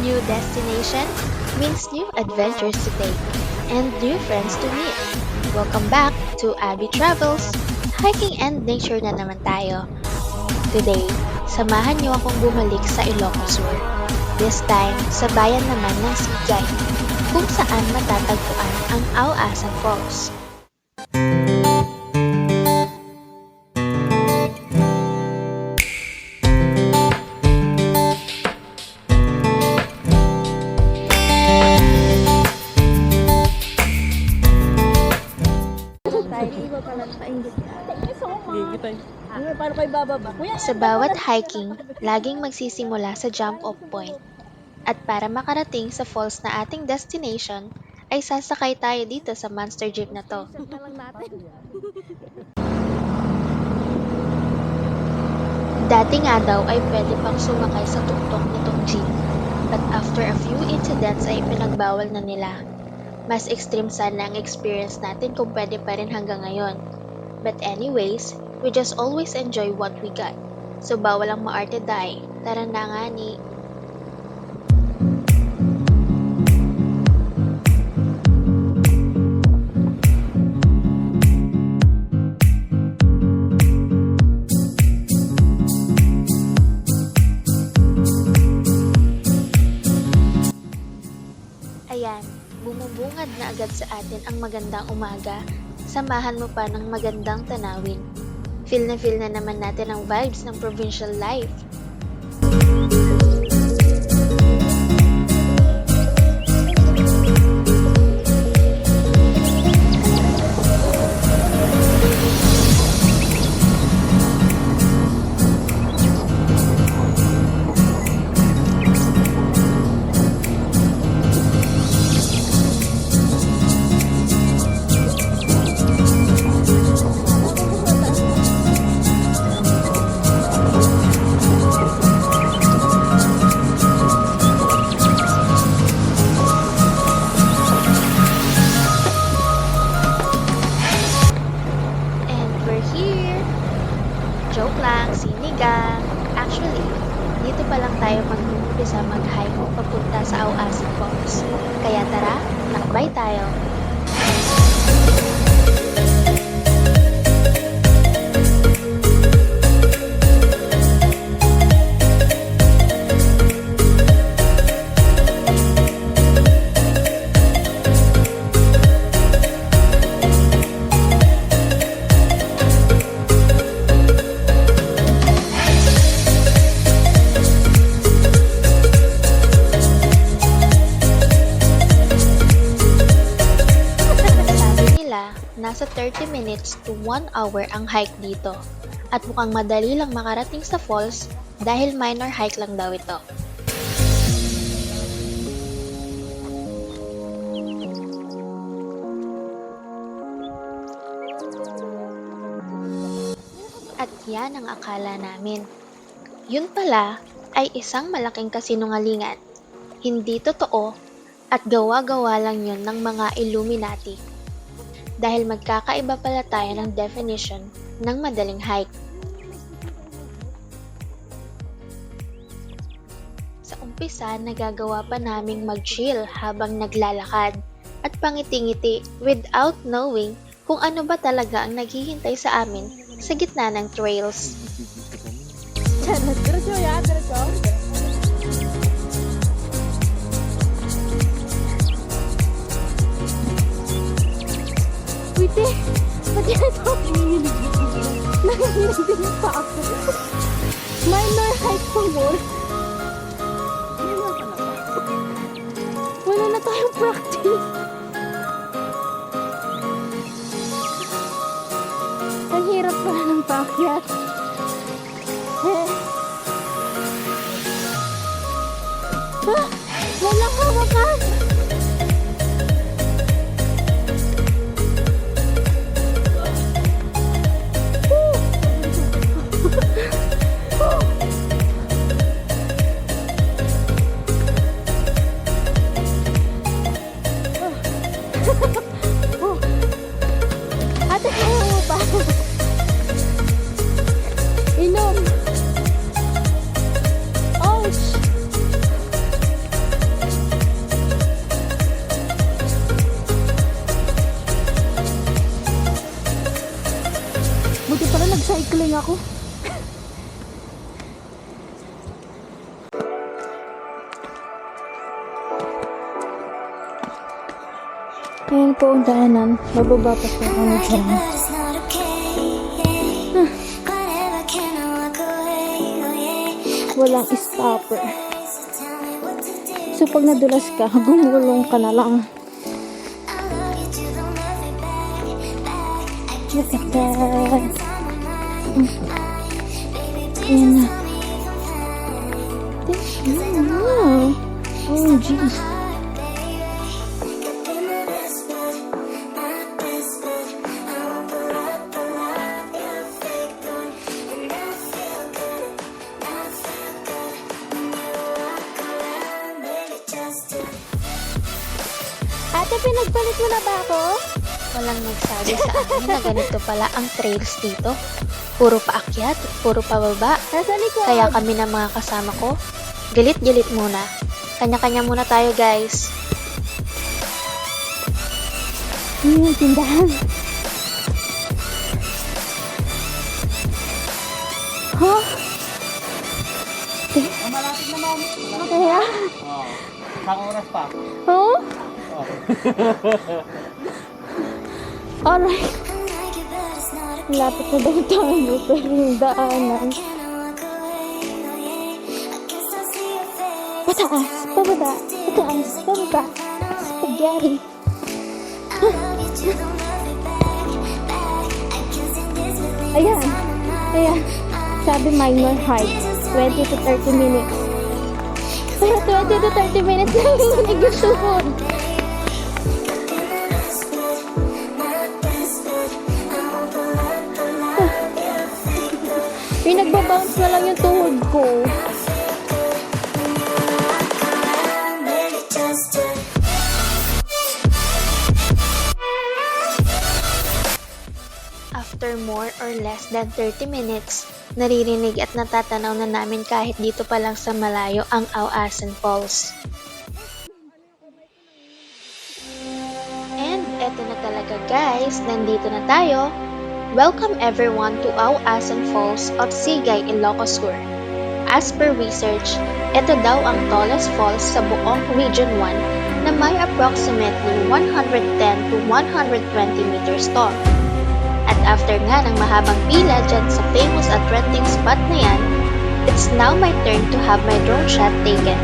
New destination means new adventures to take and new friends to meet. Welcome back to Abby Travels. Hiking and nature na naman tayo. Today, samahan niyo akong bumalik sa Ilocos Sur. This time, sa bayan naman ng Sigay, kung saan matatagpuan ang Aw-Asa Falls. Paano kayo bababa? Kuya, Sa bawat hiking, laging magsisimula sa jump-off point. At para makarating sa falls na ating destination, ay sasakay tayo dito sa monster jeep na to. Dati nga daw ay pwede pang sumakay sa tuktok nitong jeep. But after a few incidents ay pinagbawal na nila. Mas extreme sana ang experience natin kung pwede pa rin hanggang ngayon. But anyways, we just always enjoy what we got. So bawal ang maarte dahi. Tara na nga ni. Ayan, bumubungad na agad sa atin ang magandang umaga. Samahan mo pa ng magandang tanawin. Feel na naman natin ang vibes ng provincial life. And we're here! Joke lang, sinigang! Actually, dito pa lang tayo mag-umpisa mag-hike papunta sa Aw-Asa Falls. Kaya tara, lakbay tayo! Sabi nila, nasa 30 minutes to 1 hour ang hike dito. At mukhang madali lang makarating sa falls dahil minor hike lang daw ito. At yan ang akala namin. Yun pala ay isang malaking kasinungalingan. Hindi totoo at gawa-gawa lang yun ng mga Illuminati. Dahil magkakaiba pala tayo ng definition ng madaling hike. Sa umpisa, nagagawa pa naming mag-chill habang naglalakad at pangiti-ngiti without knowing kung ano ba talaga ang naghihintay sa amin sa gitna ng trails. diretso ya, diretso. Wait ba't yan ito? Nanginginig din pa ako. Minor hike po mo. Wala na tayong practice. Ang hirap pala ng paakyat. Walang hawakan! Ate, kaya mo ba? Inom! Ouch! na ako. Ayan po ang daanan. Bababa pa siya kami dyan. Walang stopper. So pag nadulas ka, gumulong ka na lang. Look at that. Ayan na. Oh, jeez. Ate, pinagpalit mo na ba ako? Walang nagsabi sa amin na ganito pala ang trails dito. Puro paakyat, puro pababa. Nasa likod. Kaya kami na mga kasama ko, galit-galit muna. Kanya-kanya muna tayo guys. Yung tindahan. Huh? Malapit naman. Kaya? Oo. Isang oras pa. Huh? Oo. Alright. Lapit na daw tayo, pero yung daanan. Pataas, pababa, pataas, pababa. Spaghetti. Ayan. Ayan. Sabi minor height. 20 to 30 minutes. Pero 20 to 30 minutes lang yung nag-suhod. Pinagbabounce na lang yung tuhod ko. After more or less than 30 minutes, naririnig at natatanaw na namin kahit dito pa lang sa malayo ang Auasan Falls. And eto na talaga guys, nandito na tayo. Welcome everyone to Auasan Falls of Sigay, Ilocos Sur. As per research, ito daw ang tallest falls sa buong Region 1 na may approximately 110 to 120 meters tall. At after nga ng mahabang pila dyan sa famous at trending spot na yan, it's now my turn to have my drone shot taken.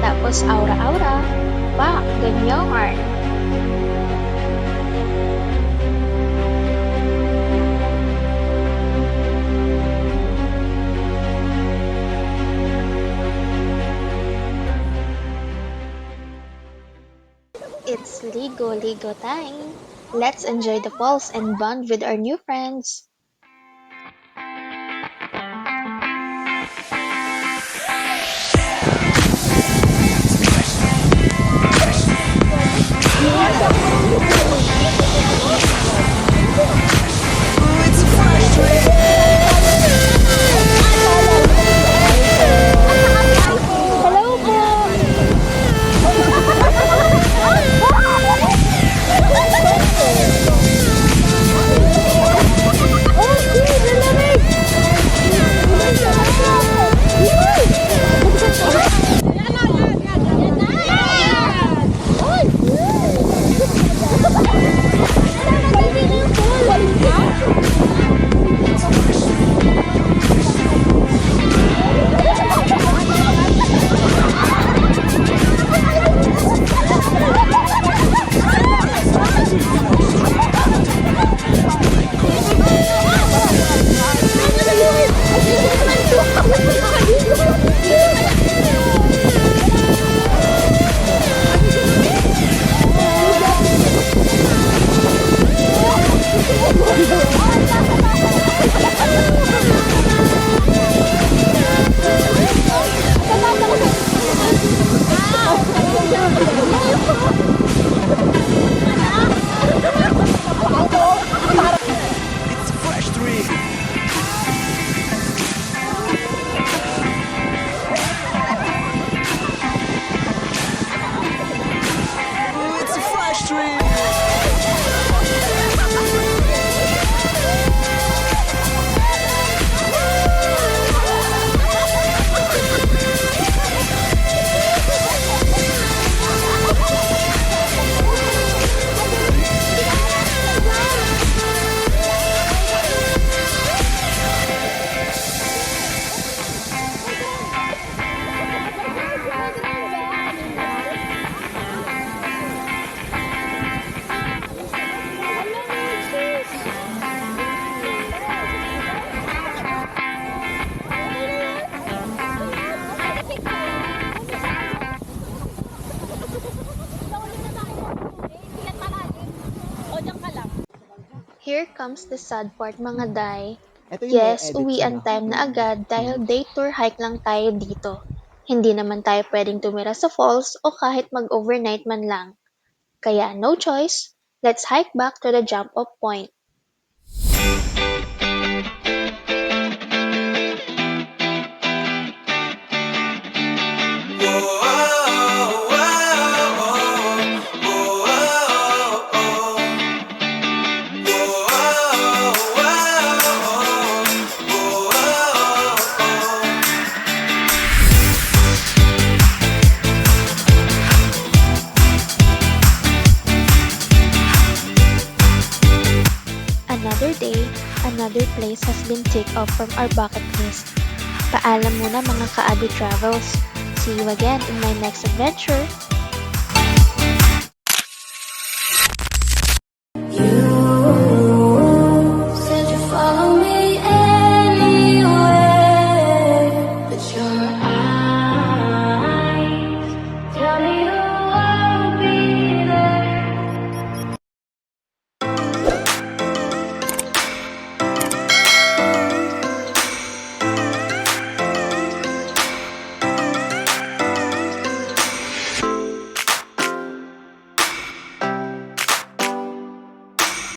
Tapos aura-aura, pak, ganyan. It's Ligo time. Let's enjoy the falls and bond with our new friends. Hello po! Here comes the sad part mga day. Ito yung may Yes, edit uwian sila. time na agad dahil day tour hike lang tayo dito. Hindi naman tayo pwedeng tumira sa falls o kahit mag-overnight man lang. Kaya no choice, let's hike back to the jump-off point. Another day, another place has been ticked off from our bucket list. Paalam muna mga ka-Abby Travels. See you again in my next adventure.